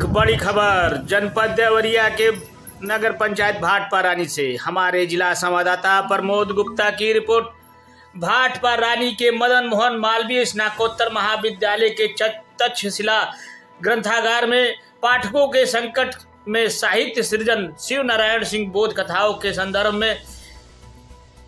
बड़ी खबर जनपद देवरिया के नगर पंचायत भाटपा रानी से हमारे जिला संवाददाता प्रमोद गुप्ता की रिपोर्ट। भाटपा रानी के मदन मोहन मालवीय स्नातकोत्तर महाविद्यालय के तक्षशिला ग्रंथागार में पाठकों के संकट में साहित्य सृजन शिव नारायण सिंह बोध कथाओं के संदर्भ में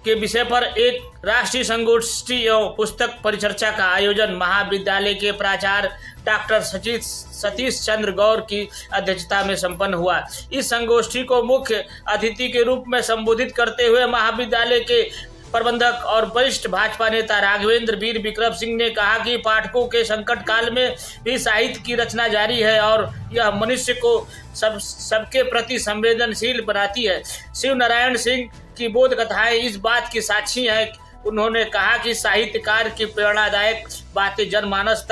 के विषय पर एक राष्ट्रीय संगोष्ठी एवं पुस्तक परिचर्चा का आयोजन महाविद्यालय के प्राचार्य डॉक्टर सतीश चंद्र गौर की अध्यक्षता में संपन्न हुआ। इस संगोष्ठी को मुख्य अतिथि के रूप में संबोधित करते हुए महाविद्यालय के प्रबंधक और वरिष्ठ भाजपा नेता राघवेंद्र वीर विक्रम सिंह ने कहा कि पाठकों के संकट काल में भी साहित्य की रचना जारी है और यह मनुष्य को सबके प्रति संवेदनशील बनाती है। शिव नारायण सिंह की बोध कथाएं इस बात की साक्षी हैं। उन्होंने कहा कि साहित्यकार की प्रेरणादायक बातें जनमानस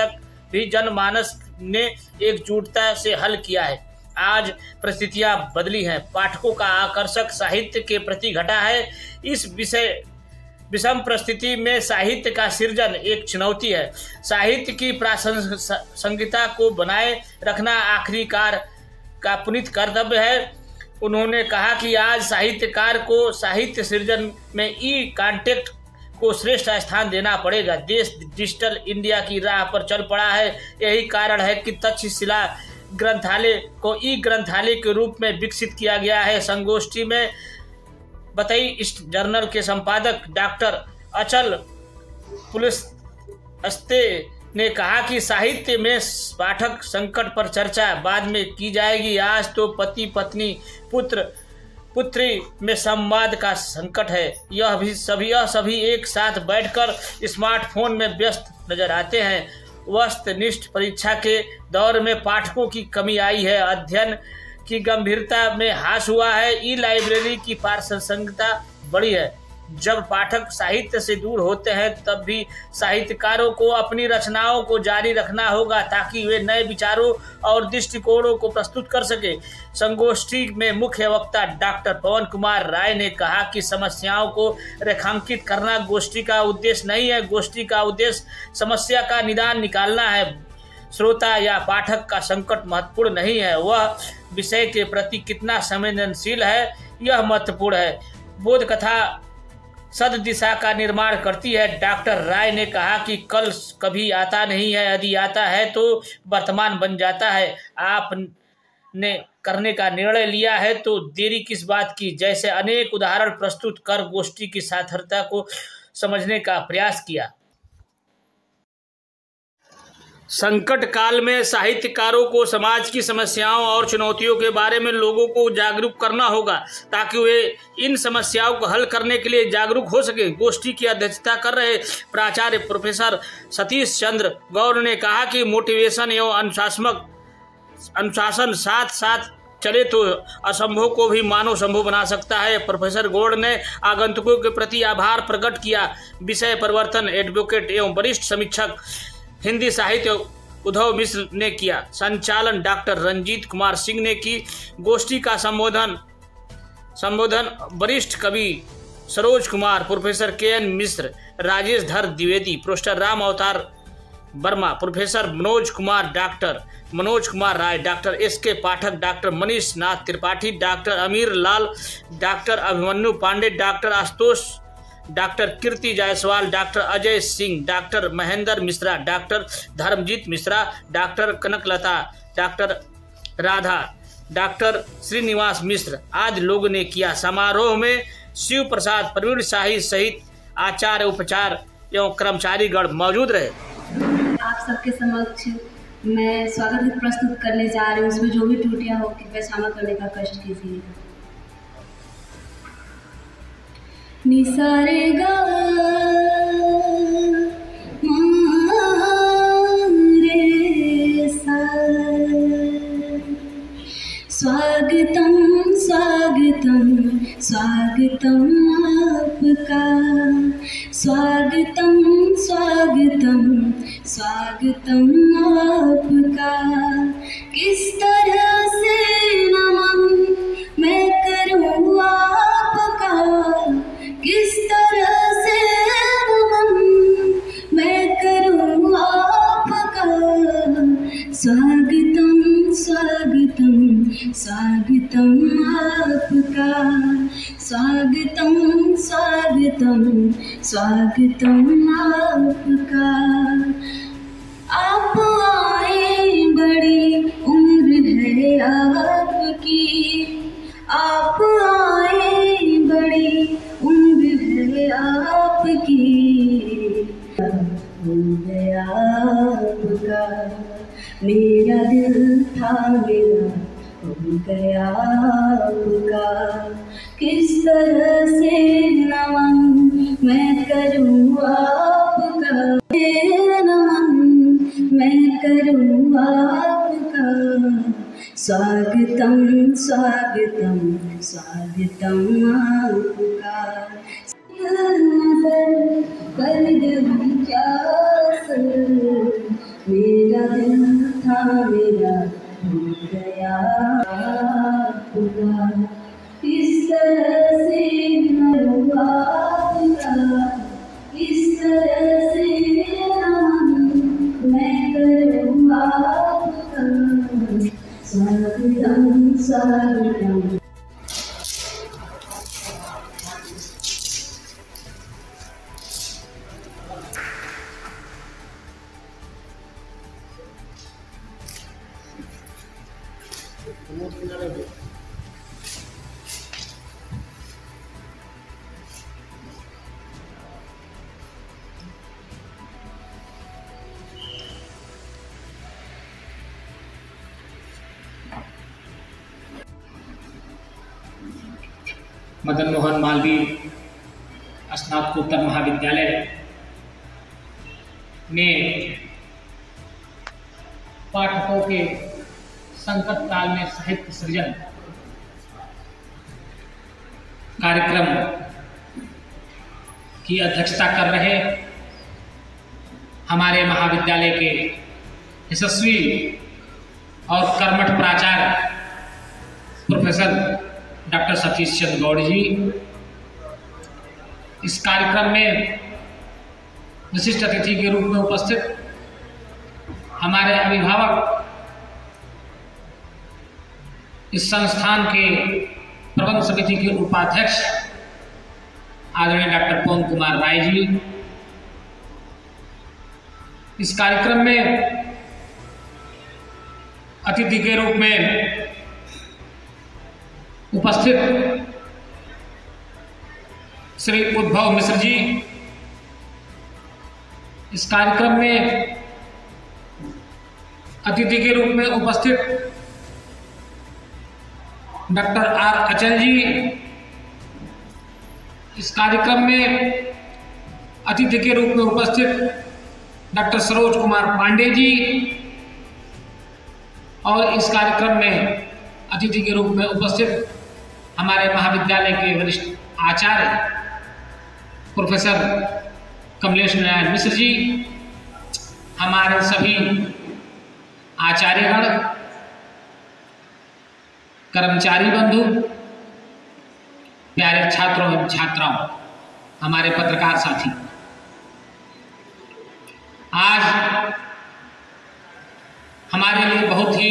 ने एकजुटता से हल किया है। आज परिस्थितियां बदली हैं, पाठकों का आकर्षक साहित्य के प्रति घटा है। इस विषम परिस्थिति में साहित्य का सृजन एक चुनौती है। साहित्य की प्रासंगिकता को बनाए रखना आखिरकार का पुनीत कर्तव्य है। उन्होंने कहा कि आज साहित्यकार को साहित्य सृजन में ई कांटेक्ट को श्रेष्ठ स्थान देना पड़ेगा। देश डिजिटल इंडिया की राह पर चल पड़ा है। यही कारण है कि तक्षशिला ग्रंथालय को ई ग्रंथालय के रूप में विकसित किया गया है। संगोष्ठी में बताई ईस्ट जर्नल के संपादक डॉक्टर अचल पुलस्ते ने कहा कि साहित्य में पाठक संकट पर चर्चा बाद में की जाएगी। आज तो पति पत्नी पुत्र पुत्री में संवाद का संकट है। यह सभी एक साथ बैठकर स्मार्टफोन में व्यस्त नजर आते हैं। वस्तुनिष्ठ परीक्षा के दौर में पाठकों की कमी आई है। अध्ययन की गंभीरता में ह्रास हुआ है। ई लाइब्रेरी की प्रासंगिकता बढ़ी है। जब पाठक साहित्य से दूर होते हैं तब भी साहित्यकारों को अपनी रचनाओं को जारी रखना होगा ताकि वे नए विचारों और दृष्टिकोणों को प्रस्तुत कर सके। संगोष्ठी में मुख्य वक्ता डॉक्टर पवन कुमार राय ने कहा कि समस्याओं को रेखांकित करना गोष्ठी का उद्देश्य नहीं है। गोष्ठी का उद्देश्य समस्या का निदान निकालना है। श्रोता या पाठक का संकट महत्वपूर्ण नहीं है, वह विषय के प्रति कितना संवेदनशील है यह महत्वपूर्ण है। बोध कथा सद्दिशा का निर्माण करती है। डॉक्टर राय ने कहा कि कल कभी आता नहीं है, यदि आता है तो वर्तमान बन जाता है। आपने करने का निर्णय लिया है तो देरी किस बात की। जैसे अनेक उदाहरण प्रस्तुत कर गोष्ठी की सार्थकता को समझने का प्रयास किया। संकट काल में साहित्यकारों को समाज की समस्याओं और चुनौतियों के बारे में लोगों को जागरूक करना होगा ताकि वे इन समस्याओं को हल करने के लिए जागरूक हो सके। गोष्ठी की अध्यक्षता कर रहे प्राचार्य प्रोफेसर सतीश चंद्र गौर ने कहा कि मोटिवेशन एवं अनुशासन साथ साथ चले तो असंभव को भी मानव संभव बना सकता है। प्रोफेसर गौड़ ने आगंतुकों के प्रति आभार प्रकट किया। विषय परिवर्तन एडवोकेट एवं वरिष्ठ समीक्षक हिंदी साहित्य उद्धव मिश्र ने किया। संचालन डॉक्टर रंजीत कुमार सिंह ने की। गोष्ठी का संबोधन वरिष्ठ कवि Saroj Kumar, professor KN Mishra, Rajesh Dhar Dwivedi, professor Ram Avtar Verma, professor Manoj Kumar, doctor Manoj Kumar Rai, doctor SK Pathak, doctor Manish Nath Tripathi, doctor Amir Lal, doctor Abhimanyu Pandey, doctor Ashutosh, doctor Kirti Jaiswal, doctor Ajay Singh, doctor Mahendra Mishra, doctor Dharmjeet Mishra, doctor Kanaklata, doctor Radha, doctor Srinivas Mishra आदि लोगों ने किया। समारोह में शिव प्रसाद, प्रवीण शाही सहित आचार्य उपचार एवं कर्मचारीगण मौजूद रहे। आप सबके समक्ष मैं स्वागत प्रस्तुत करने जा रही हूँ। उसमें जो भी त्रुटियाँ हो कृपया क्षमा करने का कष्ट कीजिए। निसारे गा रे सा। स्वागतम स्वागतम स्वागतम आपका। स्वागतम स्वागतम स्वागतम आपका। किस तरह से नमन मैं करूँ आपका। किस तरह से नमन मैं करूँ आपका। स्वागतम स्वागतम आपका। स्वागतम स्वागतम स्वागतम आपका। आप आए बड़ी उम्र है आपकी। आप आए बड़ी उम्र है आपकी। हो गया आपका मेरा दिल था मेरा हो गया आपका। किस तरह से नमन मैं करूँ आपका। नमन मैं करूँ आपका। स्वागतम स्वागतम स्वागतम आपका। नजर कर दूँ क्या असर मेरा दिल था मेरा हो गया आपका। किस तरह से करूँ आपका। किस तरह से मैं करूँ आपका। स्वागतम स्वागतम। मदन मोहन मालवीय स्नातकोत्तर महाविद्यालय में पाठकों के संकट काल में साहित्य सृजन कार्यक्रम की अध्यक्षता कर रहे हमारे महाविद्यालय के यशस्वी और कर्मठ प्राचार्य प्रोफेसर डॉक्टर सतीश चंद्र गौड़ जी, इस कार्यक्रम में विशिष्ट अतिथि के रूप में उपस्थित हमारे अभिभावक, इस संस्थान के प्रबंध समिति के उपाध्यक्ष आदरणीय डॉक्टर पवन कुमार राय जी, इस कार्यक्रम में अतिथि के रूप में उपस्थित श्री उद्धव मिश्र जी, इस कार्यक्रम में अतिथि के रूप में उपस्थित डॉक्टर आर अचल जी, इस कार्यक्रम में अतिथि के रूप में उपस्थित डॉक्टर सरोज कुमार पांडे जी, और इस कार्यक्रम में अतिथि के रूप में उपस्थित हमारे महाविद्यालय के वरिष्ठ आचार्य प्रोफेसर कमलेश नारायण मिश्र जी, हमारे सभी आचार्यगण, कर्मचारी बंधु, प्यारे छात्रों एवं छात्राओं, हमारे पत्रकार साथी, आज हमारे लिए बहुत ही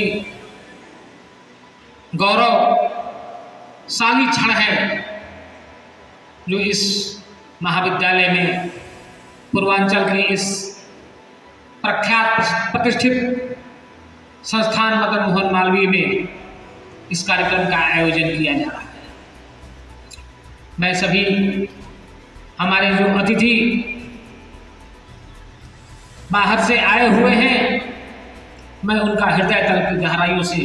गौरवशाली क्षण है जो इस महाविद्यालय में पूर्वांचल के इस प्रख्यात प्रतिष्ठित संस्थान मदन मोहन मालवीय में इस कार्यक्रम का आयोजन किया जा रहा है। मैं सभी हमारे जो अतिथि बाहर से आए हुए हैं, मैं उनका हृदय तल की गहराइयों से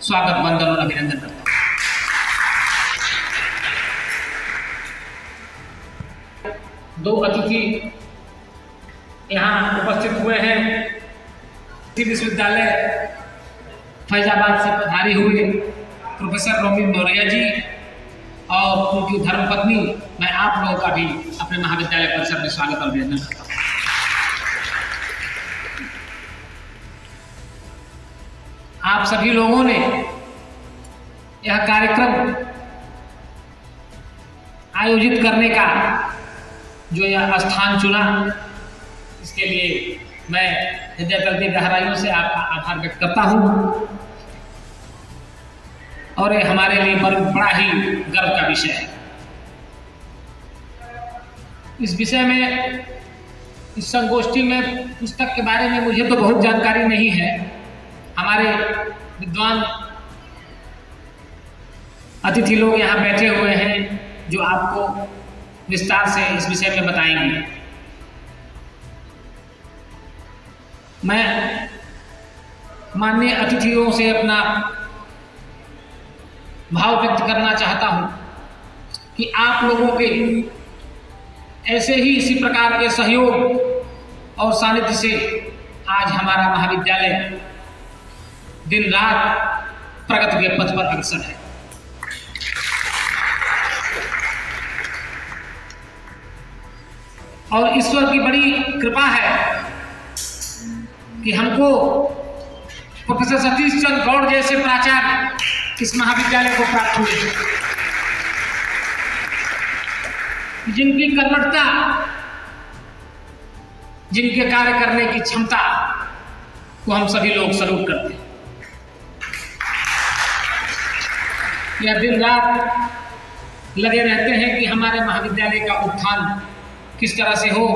स्वागत, वंदन और अभिनंदन करता हूँ। दो अतिथि यहाँ उपस्थित हुए हैं। विश्वविद्यालय फैजाबाद से पधारे हुए प्रोफेसर रोमी मौर्य जी और उनकी धर्मपत्नी, मैं आप लोगों का भी अपने महाविद्यालय परिसर में स्वागत और अभिनंदन करता हूँ। आप सभी लोगों ने यह कार्यक्रम आयोजित करने का जो यह स्थान चुना, इसके लिए मैं हृदय तल की गहराइयों से आपका आभार व्यक्त करता हूँ। और ये हमारे लिए बड़ा ही गर्व का विषय है। इस विषय में, इस संगोष्ठी में पुस्तक के बारे में मुझे तो बहुत जानकारी नहीं है। हमारे विद्वान अतिथि लोग यहाँ बैठे हुए हैं जो आपको विस्तार से इस विषय में बताएंगे। मैं माननीय अतिथियों से अपना भाव व्यक्त करना चाहता हूं कि आप लोगों के ऐसे ही इसी प्रकार के सहयोग और सानिध्य से आज हमारा महाविद्यालय दिन रात प्रगति के पथ पर अग्रसर है। और ईश्वर की बड़ी कृपा है कि हमको प्रोफेसर सतीश चंद्र गौड़ जैसे प्राचार्य इस महाविद्यालय को प्राप्त हुए, जिनकी कर्मठता, जिनके कार्य करने की क्षमता को हम सभी लोग सलूट करते हैं। यह दिन रात लगे रहते हैं कि हमारे महाविद्यालय का उत्थान किस तरह से हो,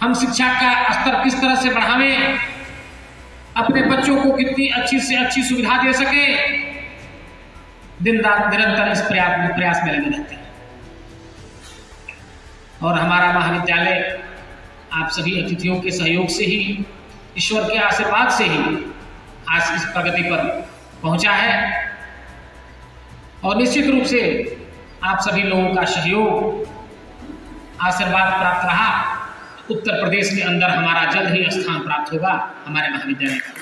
हम शिक्षा का स्तर किस तरह से बढ़ावें, अपने बच्चों को कितनी अच्छी से अच्छी सुविधा दे सके। दिन रात निरंतर इस प्रयास में लगे रहते हैं। और हमारा महाविद्यालय आप सभी अतिथियों के सहयोग से ही, ईश्वर के आशीर्वाद से ही आज इस प्रगति पर पहुंचा है। और निश्चित रूप से आप सभी लोगों का सहयोग, आशीर्वाद प्राप्त रहा, उत्तर प्रदेश के अंदर हमारा जल्द ही स्थान प्राप्त होगा हमारे महाविद्यालय का।